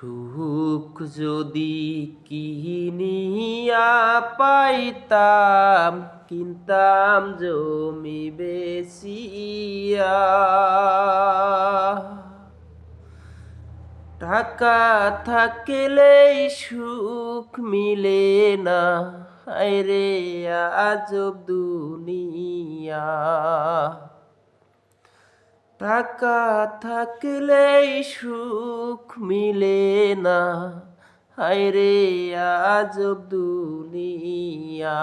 সুখ যদি কিনিয়া পাইতাম, কিনতাম জমি বেচিয়া। টাকা থাকলেই সুখ মিলে না, হায়রে আজব দুনিয়া। টাকা থাকলেই সুখ মিলে না, হায়রে আজব দুনিয়া।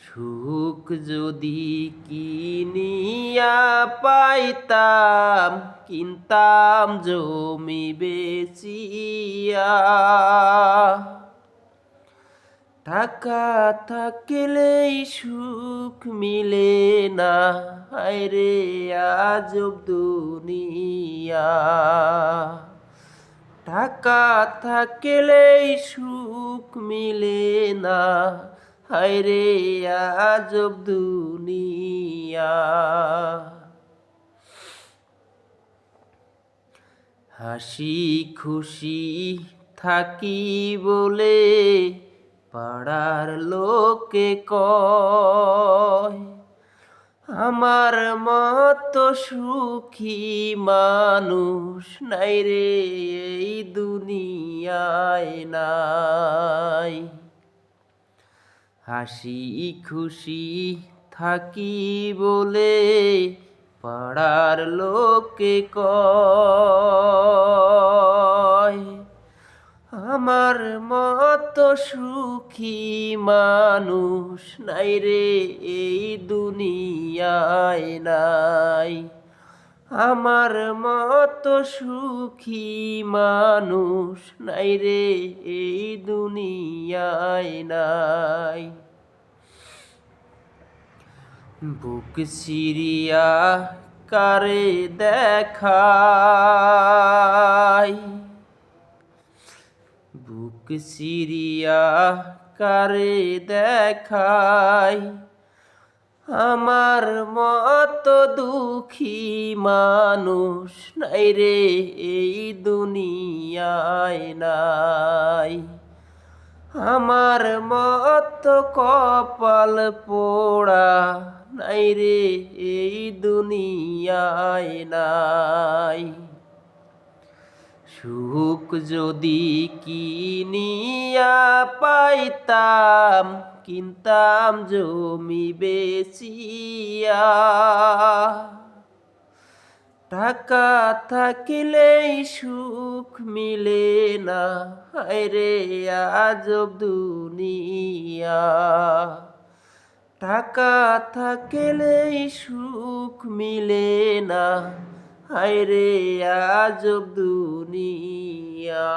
সুখ যদি কিনিয়া পাইতাম, কিনতাম জমি বেচিয়া। টাকা থাকলেই সুখ মিলে না, হায়রে আজব দুনিয়া। টাকা থাকলেই সুখ মিলে না, হায়রে আজব দুনিয়া। হাসি খুশি থাকি বলে পাড়ার লোকে কয়, আমার মতো সুখী মানুষ নাই রে এই দুনিয়ায় নাই। হাসি খুশি থাকি বলে পাড়ার লোকে কয়, আমার মতো সুখী মানুষ নাই রে এই দুনিয়ায় নাই। আমার মতো সুখী মানুষ নাই রে এই দুনিয়ায় নাই। বুক চিরিয়া কারে দেখাই, বুক চিরিয়া কারে দেখাই, আমার মতো দুঃখী মানুষ নাই রে এই দুনিয়ায় নাই। আমার মতো কপাল পোড়া নাই রে এই দুনিয়ায় নাই। সুখ যদি কিনিয়া পাইতাম, কিনতাম জমি বেচিয়া। টাকা থাকলেই সুখ মিলে না, হায়রে আজব দুনিয়া। টাকা থাকলেই সুখ মিলে না, হায়রে আজব দুনিয়া।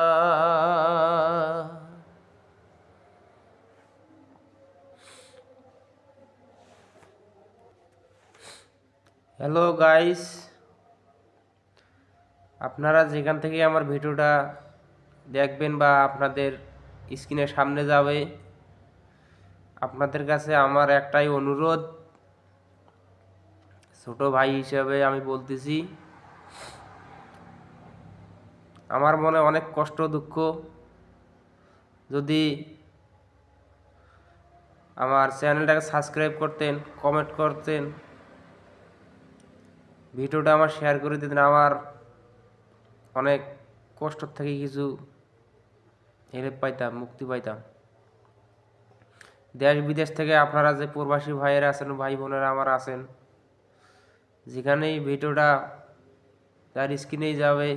হ্যালো গাইস, আপনারা যেখান থেকে আমার ভিডিওটা দেখবেন বা আপনাদের স্ক্রিনের সামনে যাবে, আপনাদের কাছে আমার একটাই অনুরোধ, ছোট ভাই হিসেবে আমি বলতেছি, আমার মনে অনেক কষ্ট দুঃখ। যদি আমার চ্যানেলটাকে সাবস্ক্রাইব করতেন, কমেন্ট করতেন, ভিডিওটা আমার শেয়ার করে দিতেন, আমার অনেক কষ্ট থেকে কিছু হেল্প পাইতাম, মুক্তি পাইতাম। দেশ বিদেশ থেকে আপনারা যে প্রবাসী ভাইয়েরা আছেন, ভাই বোনেরা আমার আছেন, যেখানেই ভিডিওটা তার স্ক্রিনেই যাবে,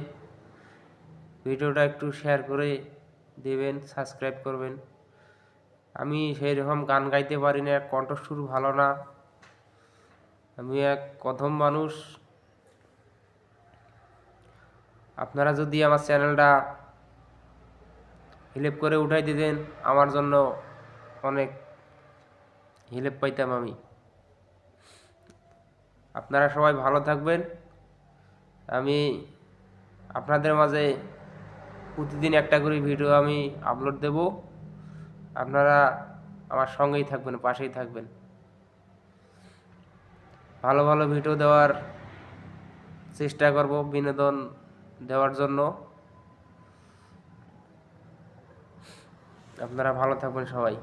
ভিডিওটা একটু শেয়ার করে দেবেন, সাবস্ক্রাইব করবেন। আমি সেই রকম গান গাইতে পারি না, কণ্ঠস্বর ভালো না, আমি এক কথম মানুষ। আপনারা যদি আমার চ্যানেলটা হেল্প করে উঠাই দিতেন, আমার জন্য অনেক হেল্প পাইতাম আমি। আপনারা সবাই ভালো থাকবেন। আমি আপনাদের মাঝে প্রতিদিন একটা করে ভিডিও আমি আপলোড দেব। আপনারা আমার সঙ্গেই থাকবেন, পাশেই থাকবেন। ভালো ভালো ভিডিও দেওয়ার চেষ্টা করব, বিনোদন দেওয়ার জন্য। আপনারা ভালো থাকবেন সবাই।